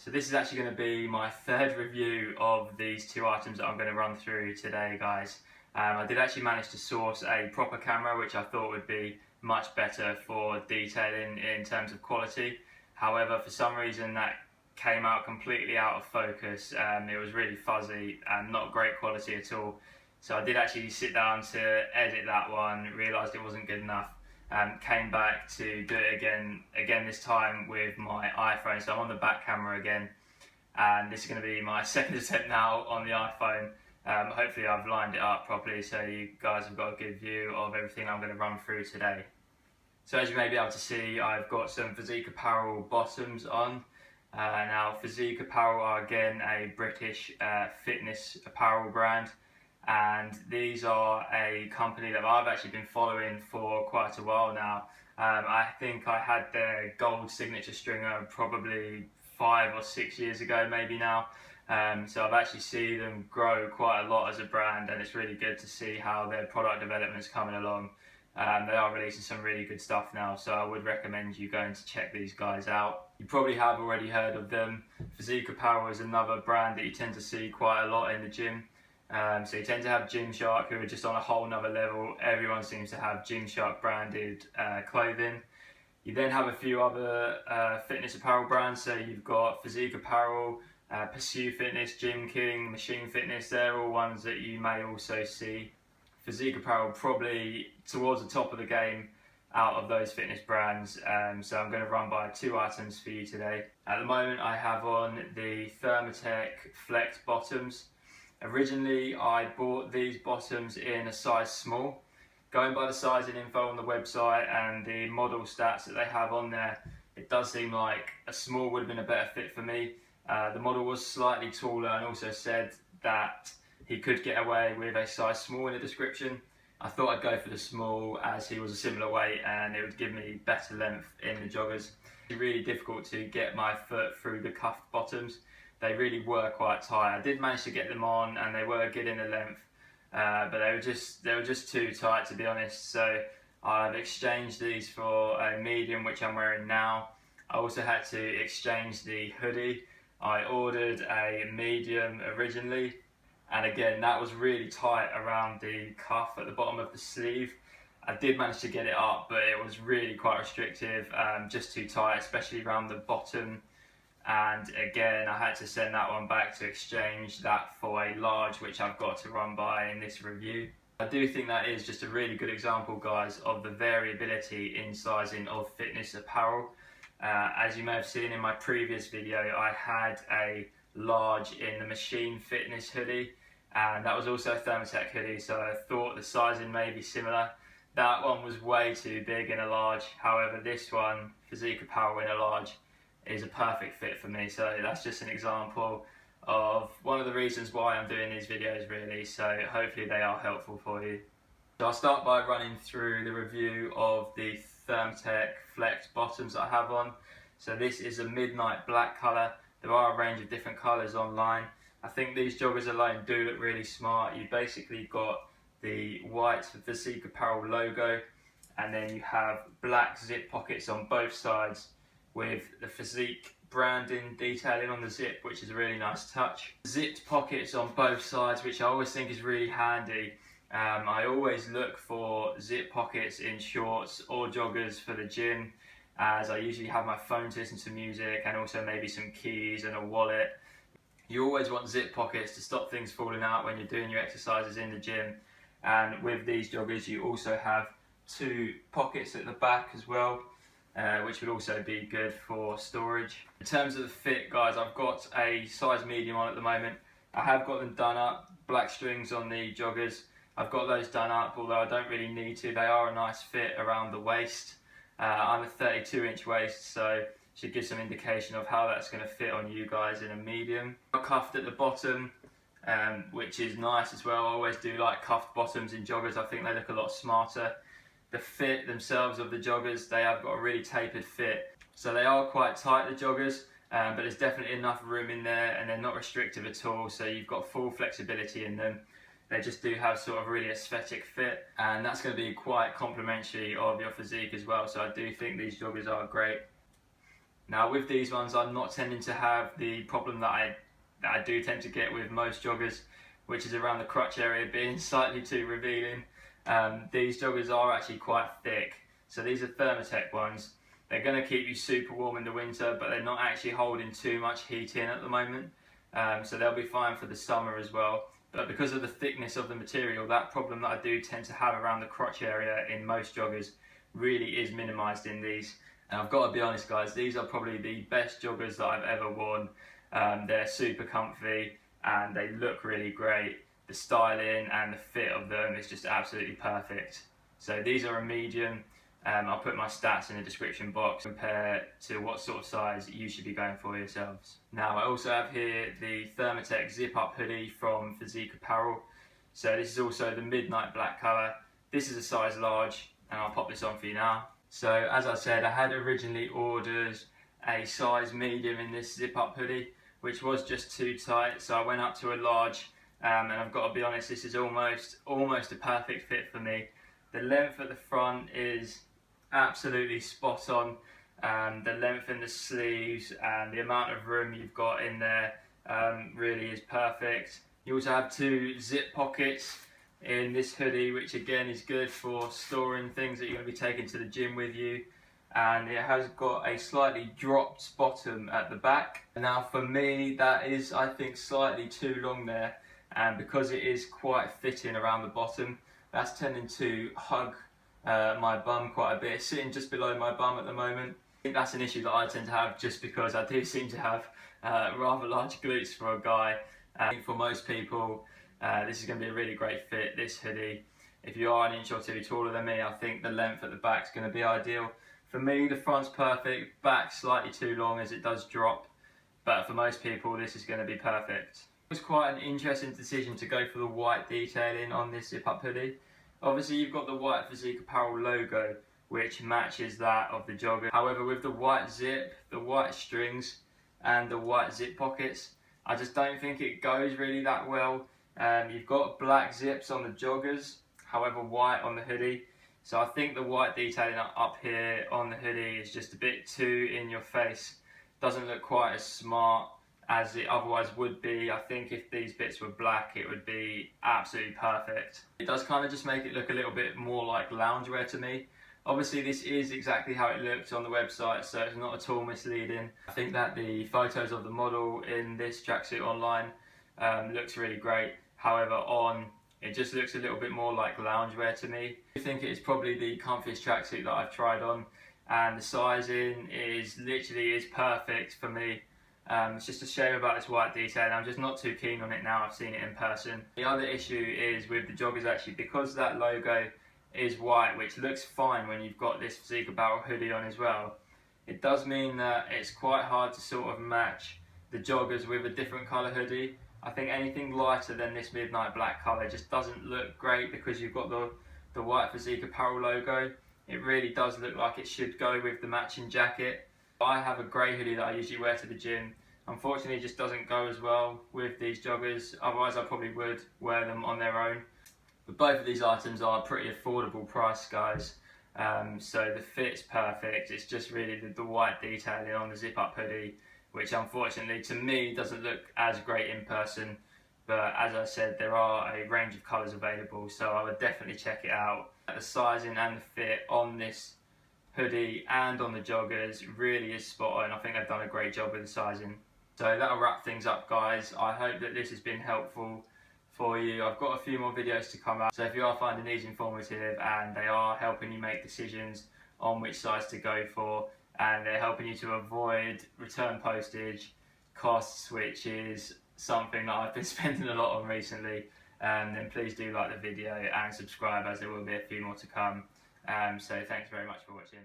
So this is actually going to be my third review of these two items that I'm going to run through today, guys. I did actually manage to source a proper camera, which I thought would be much better for detailing in terms of quality. However, for some reason that came out completely out of focus. It was really fuzzy and not great quality at all. So I did actually sit down to edit that one, realised it wasn't good enough. Came back to do it again this time with my iPhone. So I'm on the back camera again, and this is going to be my second attempt now on the iPhone. Hopefully I've lined it up properly so you guys have got a good view of everything I'm going to run through today. So as you may be able to see, I've got some Physiq Apparel bottoms on. Now Physiq Apparel are again a British fitness apparel brand, and these are a company that I've actually been following for quite a while now. I think I had their gold signature stringer probably 5 or 6 years ago maybe now. So I've actually seen them grow quite a lot as a brand, and it's really good to see how their product development's coming along. They are releasing some really good stuff now, so I would recommend you going to check these guys out. You probably have already heard of them. Physiq Apparel is another brand that you tend to see quite a lot in the gym. So you tend to have Gymshark, who are just on a whole nother level. Everyone seems to have Gymshark branded clothing. You then have a few other fitness apparel brands. So you've got Physiq Apparel, Pursue Fitness, Gym King, Machine Fitness. They're all ones that you may also see. Physiq Apparel probably towards the top of the game out of those fitness brands. So I'm going to run by two items for you today. At the moment I have on the ThermaTec Flecked bottoms. Originally I bought these bottoms in a size small. Going by the sizing info on the website and the model stats that they have on there, it does seem like a small would have been a better fit for me. The model was slightly taller and also said that he could get away with a size small in the description. I thought I'd go for the small as he was a similar weight and it would give me better length in the joggers. It's really difficult to get my foot through the cuffed bottoms. They really were quite tight. I did manage to get them on and they were good in the length, but they were just too tight, to be honest. So I've exchanged these for a medium, which I'm wearing now. I also had to exchange the hoodie. I ordered a medium originally, and again that was really tight around the cuff at the bottom of the sleeve. I did manage to get it up, but it was really quite restrictive, just too tight, especially around the bottom. And again I had to send that one back to exchange that for a large, which I've got to run by in this review. I do think that is just a really good example, guys, of the variability in sizing of fitness apparel. As you may have seen in my previous video, I had a large in the Machine Fitness hoodie, and that was also a ThermaTec hoodie, so I thought the sizing may be similar. That one was way too big in a large. However, this one, Physiq Apparel in a large, is a perfect fit for me. So that's just an example of one of the reasons why I'm doing these videos, really. So hopefully they are helpful for you. So I'll start by running through the review of the ThermaTec Flecked bottoms that I have on. So this is a midnight black colour. There are a range of different colours online. I think these joggers alone do look really smart. You basically got the white Physiq Apparel logo, and then you have black zip pockets on both sides with the Physiq branding detailing on the zip, which is a really nice touch. Zipped pockets on both sides, which I always think is really handy. I always look for zip pockets in shorts or joggers for the gym, as I usually have my phone to listen to music and also maybe some keys and a wallet. You always want zip pockets to stop things falling out when you're doing your exercises in the gym. And with these joggers you also have two pockets at the back as well, which would also be good for storage. In terms of the fit, guys, I've got a size medium on at the moment. I have got them done up, black strings on the joggers. I've got those done up, although I don't really need to. They are a nice fit around the waist. I'm a 32-inch waist, so should give some indication of how that's going to fit on you guys in a medium. Cuffed at the bottom, which is nice as well. I always do like cuffed bottoms in joggers. I think they look a lot smarter. The fit themselves of the joggers, they have got a really tapered fit. So they are quite tight, the joggers, but there's definitely enough room in there, and they're not restrictive at all, so you've got full flexibility in them. They just do have sort of a really aesthetic fit, and that's going to be quite complimentary of your physique as well, so I do think these joggers are great. Now with these ones, I'm not tending to have the problem that I do tend to get with most joggers, which is around the crotch area being slightly too revealing. These joggers are actually quite thick, so these are ThermaTec ones. They're going to keep you super warm in the winter, but they're not actually holding too much heat in at the moment, so they'll be fine for the summer as well. But because of the thickness of the material, that problem that I do tend to have around the crotch area in most joggers really is minimised in these. And I've got to be honest guys, these are probably the best joggers that I've ever worn. They're super comfy and they look really great. The styling and the fit of them is just absolutely perfect. So these are a medium. I'll put my stats in the description box compared to what sort of size you should be going for yourselves. Now I also have here the ThermaTec zip up hoodie from Physiq Apparel. So this is also the midnight black colour. This is a size large and I'll pop this on for you now. So as I said, I had originally ordered a size medium in this zip up hoodie, which was just too tight, so I went up to a large, and I've got to be honest, this is almost a perfect fit for me. The length at the front is absolutely spot on. The length in the sleeves and the amount of room you've got in there really is perfect. You also have 2 zip pockets in this hoodie, which again is good for storing things that you're going to be taking to the gym with you. And it has got a slightly dropped bottom at the back. Now for me, that is, I think, slightly too long there, and because it is quite fitting around the bottom, that's tending to hug my bum quite a bit. It's sitting just below my bum at the moment. I think that's an issue that I tend to have just because I do seem to have rather large glutes for a guy. I think for most people, this is going to be a really great fit, this hoodie. If you are an inch or two taller than me, I think the length at the back is going to be ideal. For me, the front's perfect, back slightly too long as it does drop, but for most people this is going to be perfect. It was quite an interesting decision to go for the white detailing on this zip up hoodie. Obviously you've got the white Physiq Apparel logo, which matches that of the jogger. However, with the white zip, the white strings and the white zip pockets, I just don't think it goes really that well. You've got black zips on the joggers, however white on the hoodie. So I think the white detailing up here on the hoodie is just a bit too in your face. Doesn't look quite as smart as it otherwise would be. I think if these bits were black, it would be absolutely perfect. It does kind of just make it look a little bit more like loungewear to me. Obviously this is exactly how it looked on the website, so it's not at all misleading. I think that the photos of the model in this tracksuit online looks really great. However, on it just looks a little bit more like loungewear to me. I think it is probably the comfiest tracksuit that I've tried on, and the sizing is perfect for me. It's just a shame about this white detail. I'm just not too keen on it now I've seen it in person. The other issue is with the joggers actually, because that logo is white, which looks fine when you've got this Physiq Apparel hoodie on as well. It does mean that it's quite hard to sort of match the joggers with a different colour hoodie. I think anything lighter than this midnight black colour just doesn't look great because you've got the white Physiq Apparel logo. It really does look like it should go with the matching jacket. I have a grey hoodie that I usually wear to the gym. Unfortunately, it just doesn't go as well with these joggers. Otherwise, I probably would wear them on their own. But both of these items are pretty affordable price, guys. So the fit's perfect. It's just really the white detailing on the zip-up hoodie, which unfortunately to me doesn't look as great in person. But as I said, there are a range of colours available, so I would definitely check it out. The sizing and the fit on this hoodie and on the joggers really is spot on. I think they've done a great job with the sizing. So that'll wrap things up, guys. I hope that this has been helpful for you. I've got a few more videos to come out, so if you are finding these informative and they are helping you make decisions on which size to go for, and they're helping you to avoid return postage costs, which is something that I've been spending a lot on recently, then please do like the video and subscribe, as there will be a few more to come. So thanks very much for watching.